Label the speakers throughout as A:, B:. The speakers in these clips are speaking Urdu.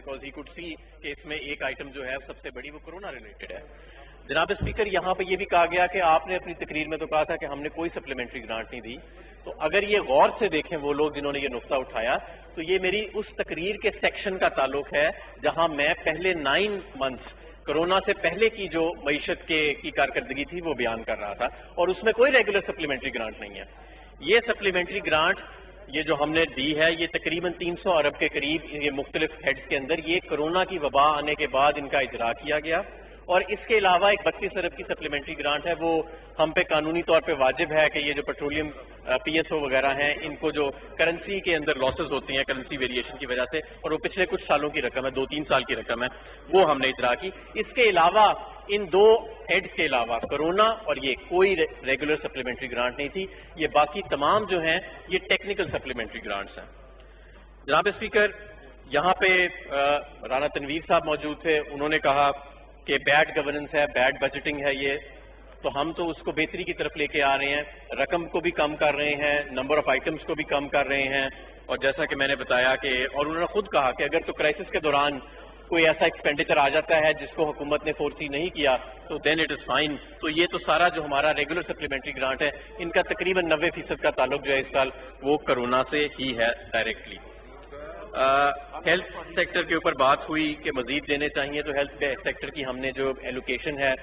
A: because he could see کہ اس میں ایک آئٹم جو ہے سب سے بڑی وہ کورونا ریلیٹڈ ہے. جناب اسپیکر یہاں پہ یہ بھی کہا گیا کہ آپ نے اپنی تقریر میں تو کہا تھا کہ ہم نے کوئی سپلیمنٹری گرانٹ نہیں دی. تو اگر یہ غور سے دیکھیں وہ لوگ جنہوں نے یہ نقطہ اٹھایا تو یہ میری اس تقریر کے سیکشن کا تعلق ہے جہاں میں پہلے 9 months کورونا سے پہلے کی جو معیشت کی کارکردگی تھی وہ بیان کر رہا تھا, اور اس میں کوئی ریگولر سپلیمنٹری گرانٹ نہیں ہے. یہ سپلیمنٹری گرانٹ یہ جو ہم نے دی ہے یہ تقریباً 300 ارب کے قریب یہ مختلف ہیڈز کے اندر یہ کورونا کی وبا آنے کے بعد ان کا اجرا کیا گیا, اور اس کے علاوہ ایک 32 ارب کی سپلیمنٹری گرانٹ ہے وہ ہم پہ قانونی طور پہ واجب ہے کہ یہ جو پیٹرولیم پی ایس او وغیرہ ہیں ان کو جو کرنسی کے اندر لاسز ہوتی ہیں کرنسی ویریشن کی وجہ سے, اور وہ پچھلے کچھ سالوں کی رقم ہے 2-3 سال کی رقم ہے, وہ ہم نے اجرا کی. اس کے علاوہ ان 2 ہیڈز کے علاوہ کورونا اور یہ کوئی ریگولر سپلیمنٹری گرانٹ نہیں تھی. یہ باقی تمام جو ہیں یہ ٹیکنیکل سپلیمنٹری گرانٹس ہیں. جناب اسپیکر یہاں پہ رانا تنویر صاحب موجود تھے, انہوں نے کہا کہ بیڈ گورننس ہے, بیڈ بجٹنگ ہے یہ, تو ہم تو اس کو بہتری کی طرف لے کے آ رہے ہیں, رقم کو بھی کم کر رہے ہیں, نمبر آف آئٹمس کو بھی کم کر رہے ہیں, اور جیسا کہ میں نے بتایا کہ اور انہوں نے خود کہا کہ اگر تو کرائسس کے دوران کوئی ایسا ایکسپینڈیچر آ جاتا ہے جس کو حکومت نے فورسی نہیں کیا تو دین اٹ از فائن. تو یہ تو سارا جو ہمارا ریگولر سپلیمنٹری گرانٹ ہے ان کا تقریباً 90% کا تعلق جو ہے اس سال وہ کورونا سے ہی ہے ڈائریکٹلی. ہیلتھ سیکٹر کے اوپر بات ہوئی کہ مزید دینے چاہیے, تو ہیلتھ سیکٹر کی ہم نے جو ایلوکیشن ہے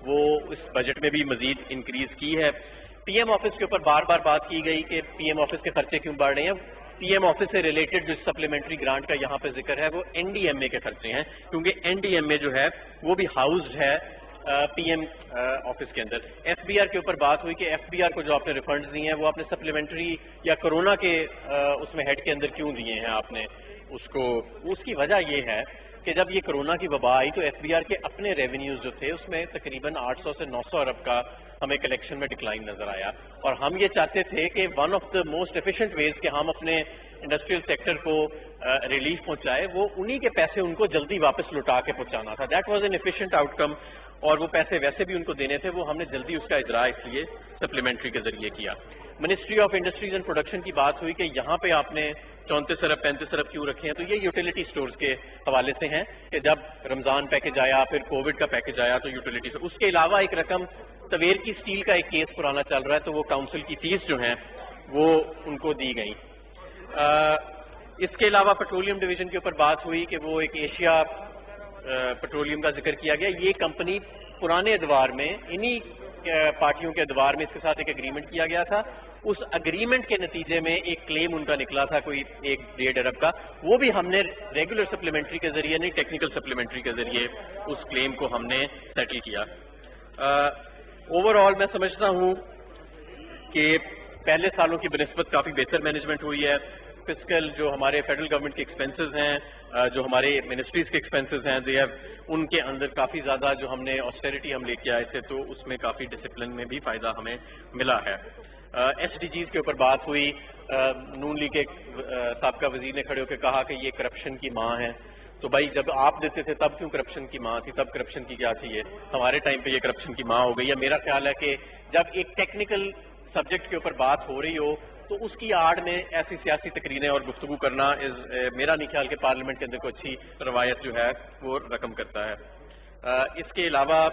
A: وہ اس بجٹ میں بھی مزید انکریز کی ہے. پی ایم آفس کے اوپر بار بار بات کی گئی کہ پی ایم آفس کے خرچے کیوں بڑھ رہے ہیں. پی ایم آفس سے ریلیٹڈ جو سپلیمنٹری گرانٹ کا یہاں پہ ذکر ہے وہ این ڈی ایم اے کے خرچے ہیں, کیونکہ این ڈی ایم اے جو ہے وہ بھی ہاؤسڈ ہے پی ایم آفس کے اندر. ایف بی آر کے اوپر بات ہوئی کہ ایف بی آر کو جو آپ نے ریفنڈز دیے ہیں وہ آپ نے سپلیمنٹری یا کورونا کے اس میں ہیڈ کے اندر کیوں دیے ہیں آپ نے اس کو. اس کی وجہ یہ ہے کہ جب یہ کورونا کی وبا آئی تو ایف بی آر کے اپنے ریونیوز جو تھے اس میں تقریباً 800 سے 900 ارب کا ہمیں کلیکشن میں ڈکلائن نظر آیا, اور ہم یہ چاہتے تھے کہ one of the most efficient ways کہ ہم اپنے انڈسٹریل سیکٹر کو ریلیف پہنچائے وہ انہی کے پیسے ان کو جلدی واپس لوٹا کے پہنچانا تھا. That was an efficient out کم, اور وہ پیسے ویسے بھی ان کو دینے تھے, وہ ہم نے جلدی اس کا اجرا اس لیے سپلیمنٹری کے ذریعے کیا. Ministry of industries and production کی بات ہوئی کہ یہاں پہ آپ نے 34 ارب 35 ارب کیوں رکھے ہیں, تو یہ یوٹیلیٹی سٹورز کے حوالے سے ہیں کہ جب رمضان پیکج آیا پھر کووڈ کا پیکج آیا تو یوٹیلیٹی. اس کے علاوہ ایک رقم تویر کی سٹیل کا ایک کیس پرانا چل رہا ہے تو وہ کاؤنسل کی فیس جو ہیں وہ ان کو دی گئی. اس کے علاوہ پیٹرولیم ڈویژن کے اوپر بات ہوئی کہ وہ ایک ایشیا پیٹرولیم کا ذکر کیا گیا. یہ کمپنی پرانے ادوار میں انہی پارٹیوں کے ادوار میں اس کے ساتھ ایک اگریمنٹ کیا گیا تھا. اس اگریمنٹ کے نتیجے میں ایک کلیم ان کا نکلا تھا کوئی 1.5 ارب کا, وہ بھی ہم نے ریگولر سپلیمنٹری کے ذریعے نہیں ٹیکنیکل سپلیمنٹری کے ذریعے اس کلیم کو ہم نے سیٹل کیا. اوور آل میں سمجھتا ہوں کہ پہلے سالوں کی بنسبت کافی بہتر مینجمنٹ ہوئی ہے. فسکل جو ہمارے فیڈرل گورنمنٹ کے ایکسپینسز ہیں, جو ہمارے منسٹریز کے ایکسپینسز ہیں, ان کے اندر کافی زیادہ جو ہم نے آسٹیرٹی ہم لے کے آئے تھے تو اس میں کافی ڈسپلن میں بھی فائدہ ہمیں ملا ہے. ایس ڈی جیز کے اوپر بات ہوئی, نون لیگ کے سابقہ وزیر نے کھڑے ہو کے کہا کہ یہ کرپشن کی ماں ہے. تو بھائی جب آپ دیتے تھے تب کیوں کرپشن کی ماں تھی, تب کرپشن کی کیا تھی, ہمارے ٹائم پہ یہ کرپشن کی ماں ہو گئی ہے. میرا خیال ہے کہ جب ایک ٹیکنیکل سبجیکٹ کے اوپر بات ہو رہی ہو تو اس کی آڑ میں ایسی سیاسی تقریریں اور گفتگو کرنا میرا نہیں خیال کہ پارلیمنٹ کے اندر کوئی اچھی روایت جو ہے وہ رقم کرتا ہے. اس کے علاوہ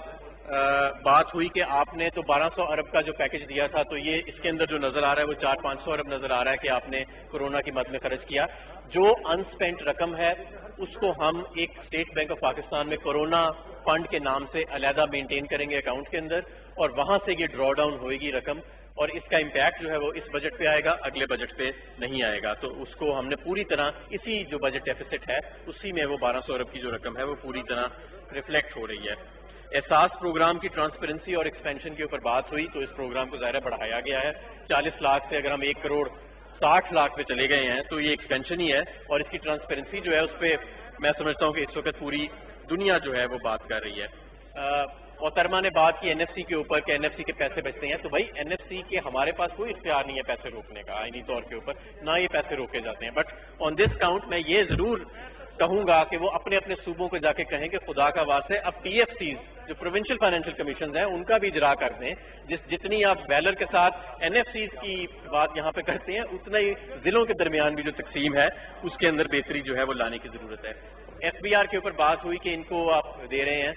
A: بات ہوئی کہ آپ نے تو 1200 ارب کا جو پیکج دیا تھا تو یہ اس کے اندر جو نظر آ رہا ہے وہ 400-500 ارب نظر آ رہا ہے کہ آپ نے کورونا کی مد میں خرچ کیا. جو انسپینٹ رقم ہے اس کو ہم ایک اسٹیٹ بینک آف پاکستان میں کورونا فنڈ کے نام سے علیحدہ مینٹین کریں گے اکاؤنٹ کے اندر, اور وہاں سے یہ ڈرا ڈاؤن ہوئے گی رقم, اور اس کا امپیکٹ جو ہے وہ اس بجٹ پہ آئے گا, اگلے بجٹ پہ نہیں آئے گا. تو اس کو ہم نے پوری طرح اسی جو بجٹ ڈیفیسٹ ہے اسی میں وہ 1200 ارب کی جو رقم ہے وہ پوری طرح ریفلیکٹ ہو رہی ہے. احساس پروگرام کی ٹرانسپیرنسی اور ایکسپینشن کے اوپر بات ہوئی تو اس پروگرام کو ظاہر بڑھایا گیا ہے. 40 لاکھ سے اگر ہم 1 کروڑ 60 لاکھ پہ چلے گئے ہیں تو یہ ایکسپینشن ہی ہے, اور اس کی ٹرانسپیرنسی جو ہے اس پہ میں سمجھتا ہوں کہ اس وقت پوری دنیا جو ہے وہ بات کر رہی ہے. محترمہ نے بات کی این ایف سی کے اوپر کہ این ایف سی کے پیسے بچتے ہیں, تو بھائی این ایف سی کے ہمارے پاس کوئی اختیار نہیں ہے پیسے روکنے کا آئینی طور کے اوپر, نہ یہ پیسے روکے جاتے ہیں. بٹ آن دس کاؤنٹ میں یہ ضرور کہوں گا کہ وہ اپنے اپنے صوبوں کو جا کے کہیں کہ خدا کا واسطے اب پی ایف سیز جو پروونشل فائنینشل کمیشنز ہیں ان کا بھی اجرا کر دیں. جتنی آپ ویلر کے ساتھ این ایف سیز کی بات یہاں پہ کرتے ہیں اتنا ہی ضلعوں کے درمیان بھی جو تقسیم ہے اس کے اندر بہتری جو ہے وہ لانے کی ضرورت ہے. FBR کے اوپر بات ہوئی کہ ان کو آپ دے رہے ہیں.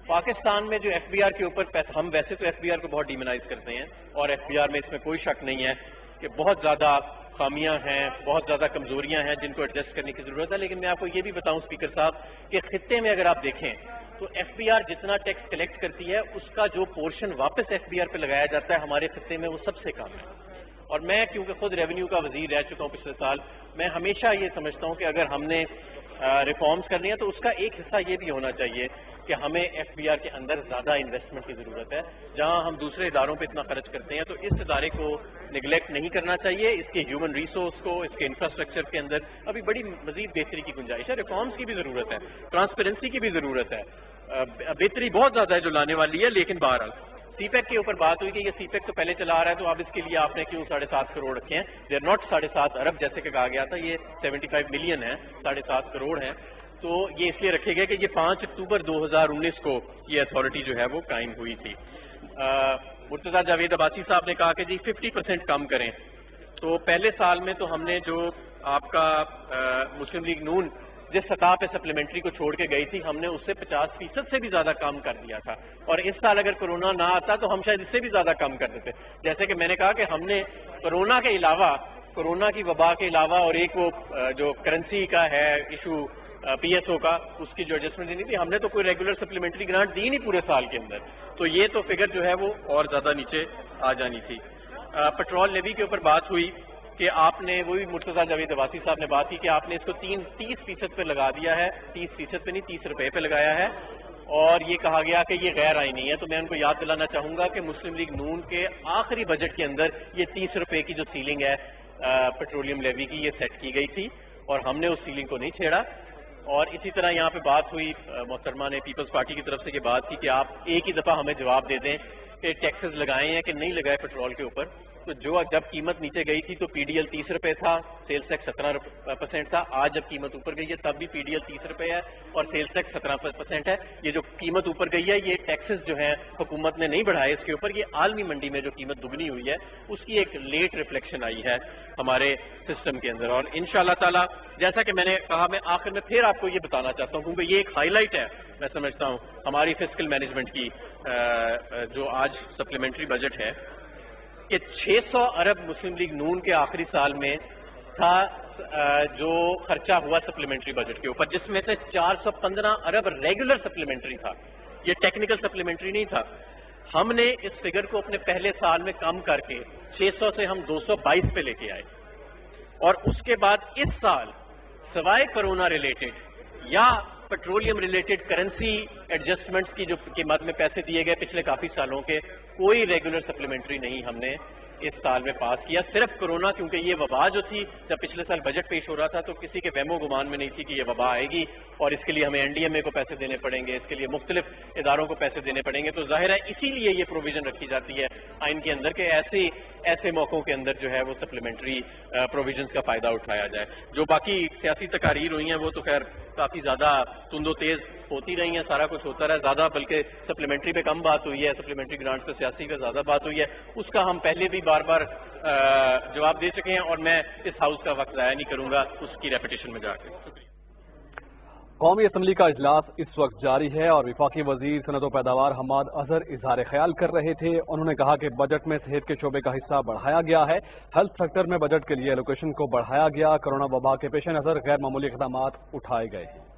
A: پاکستان میں جو FBR کے اوپر ہم ویسے تو FBR کو بہت ڈیمونائز کرتے ہیں اور FBR میں اس میں کوئی شک نہیں ہے کہ بہت زیادہ خامیاں ہیں, بہت زیادہ کمزوریاں ہیں جن کو ایڈجسٹ کرنے کی ضرورت ہے. لیکن میں آپ کو یہ بھی بتاؤں اسپیکر صاحب کہ خطے میں اگر آپ دیکھیں تو FBR جتنا ٹیکس کلیکٹ کرتی ہے اس کا جو پورشن واپس FBR پہ لگایا جاتا ہے ہمارے خطے میں وہ سب سے کم ہے. اور میں کیونکہ خود ریونیو کا وزیر رہ چکا ہوں پچھلے سال, میں ہمیشہ یہ سمجھتا ہوں کہ اگر ہم نے ریفارمز کرنی ہے تو اس کا ایک حصہ یہ بھی ہونا چاہیے کہ ہمیں FBR کے اندر زیادہ انویسٹمنٹ کی ضرورت ہے. جہاں ہم دوسرے اداروں پہ اتنا خرچ کرتے ہیں تو اس ادارے کو نگلیکٹ نہیں کرنا چاہیے. اس کے ہیومن ریسورس کو, اس کے انفراسٹرکچر کے اندر ابھی بڑی مزید بہتری کی گنجائش ہے. ریفارمز کی بھی ضرورت ہے, ٹرانسپیرنسی کی بھی ضرورت ہے, بہتری بہت زیادہ ہے جو لانے والی ہے. لیکن بہرحال سی پیک کے اوپر بات ہوئی کہ یہ سی پیک تو پہلے چلا آ رہا ہے تو اب اس کے لیے آپ نے کیوں 7.5 کروڑ رکھے ہیں. دے آر ناٹ 7.5 ارب جیسے کہ کہا گیا تھا, یہ 75 ملین ہے, 7.5 کروڑ ہیں. تو یہ اس لیے رکھے گئے کہ یہ 5 اکتوبر 2019 کو یہ اتھارٹی جو ہے وہ قائم ہوئی تھی. مرتضیٰ جاوید عباسی صاحب نے کہا کہ جی 50% کم کریں. تو پہلے سال میں تو ہم نے جو آپ کا مسلم لیگ نون جس سطح پہ سپلیمنٹری کو چھوڑ کے گئی تھی ہم نے اس سے 50% سے بھی زیادہ کم کر دیا تھا. اور اس سال اگر کرونا نہ آتا تو ہم شاید اس سے بھی زیادہ کم کر دیتے. جیسے کہ میں نے کہا کہ ہم نے کرونا کے علاوہ, کرونا کی وبا کے علاوہ اور ایک وہ جو کرنسی کا ہے ایشو PSO کا, اس کی جو ایڈجسٹمنٹ دینی تھی, ہم نے تو کوئی ریگولر سپلیمنٹری گرانٹ دی نہیں پورے سال کے اندر. تو یہ تو فگر جو ہے وہ اور زیادہ نیچے آ جانی تھی. پیٹرول لیوی کے اوپر بات ہوئی کہ آپ نے, وہی مرتضیٰ جاوید عباسی صاحب نے بات کی کہ آپ نے اس کو 30% پہ لگا دیا ہے. 30% پہ نہیں, 30 روپے پہ لگایا ہے. اور یہ کہا گیا کہ یہ غیر آئینی ہے. تو میں ان کو یاد دلانا چاہوں گا کہ مسلم لیگ نون کے آخری بجٹ کے اندر یہ 30 روپے کی جو سیلنگ ہے پیٹرولیم لیوی کی, یہ سیٹ کی گئی تھی اور ہم نے اس سیلنگ کو نہیں چھیڑا. اور اسی طرح یہاں پہ بات ہوئی, محترمہ نے پیپلز پارٹی کی طرف سے یہ بات کی کہ آپ ایک ہی دفعہ ہمیں جواب دے دیں کہ ٹیکسز لگائے ہیں کہ نہیں لگائے پیٹرول کے اوپر. تو جو جب قیمت نیچے گئی تھی تو PDL 30 روپے تھا, سیلز ٹیکس 17% تھا. آج جب قیمت اوپر گئی ہے تب بھی PDL 30 روپے ہے اور سیلز ٹیکس 17% ہے. یہ جو قیمت اوپر گئی ہے یہ ٹیکسز جو ہیں حکومت نے نہیں بڑھائے اس کے اوپر, یہ عالمی منڈی میں جو قیمت دگنی ہوئی ہے اس کی ایک لیٹ ریفلیکشن آئی ہے ہمارے سسٹم کے اندر. اور انشاءاللہ تعالی جیسا کہ میں نے کہا, میں آخر میں پھر آپ کو یہ بتانا چاہتا ہوں کیونکہ یہ ایک ہائی لائٹ ہے میں سمجھتا ہوں ہماری فسکل مینجمنٹ کی, جو آج سپلیمنٹری بجٹ ہے, کہ 600 ارب مسلم لیگ نون کے آخری سال میں تھا جو خرچہ ہوا سپلیمنٹری بجٹ کے اوپر, جس میں سے 415 ارب ریگولر سپلیمنٹری تھا, یہ ٹیکنیکل سپلیمنٹری نہیں تھا. ہم نے اس فگر کو اپنے پہلے سال میں کم کر کے 600 سے ہم 222 پہ لے کے آئے. اور اس کے بعد اس سال سوائے کرونا ریلیٹڈ یا پیٹرولیم ریلیٹڈ کرنسی ایڈجسٹمنٹس کی جو قیمت میں پیسے دیے گئے پچھلے کافی سالوں کے, کوئی ریگولر سپلیمنٹری نہیں ہم نے اس سال میں پاس کیا. صرف کرونا, کیونکہ یہ وبا جو تھی جب پچھلے سال بجٹ پیش ہو رہا تھا تو کسی کے وہم و گمان میں نہیں تھی کہ یہ وبا آئے گی اور اس کے لیے ہمیں NDMA کو پیسے دینے پڑیں گے, اس کے لیے مختلف اداروں کو پیسے دینے پڑیں گے. تو ظاہر ہے اسی لیے یہ پروویژن رکھی جاتی ہے آئین کے اندر کہ ایسے موقعوں کے اندر جو ہے وہ سپلیمنٹری پروویژنز کا فائدہ اٹھایا جائے. جو باقی سیاسی تقاریر ہوئی ہیں وہ تو خیر کافی زیادہ تند و تیز ہوتی رہی ہیں, سارا کچھ ہوتا رہا زیادہ, بلکہ سپلیمنٹری پہ کم بات ہوئی ہے, سپلیمنٹری گرانٹ پہ سیاسی پہ زیادہ بات ہوئی ہے. اس کا ہم پہلے بھی بار بار جواب دے چکے ہیں اور میں اس ہاؤس کا وقت ضائع نہیں کروں گا اس کی ریپیٹیشن میں جا کے.
B: قومی اسمبلی کا اجلاس اس وقت جاری ہے اور وفاقی وزیر صنعت و پیداوار حماد اظہر اظہار خیال کر رہے تھے. انہوں نے کہا کہ بجٹ میں صحت کے شعبے کا حصہ بڑھایا گیا ہے, ہیلتھ سیکٹر میں بجٹ کے لیے ایلوکیشن کو بڑھایا گیا, کرونا وبا کے پیش نظر غیر معمولی اقدامات اٹھائے گئے ہیں.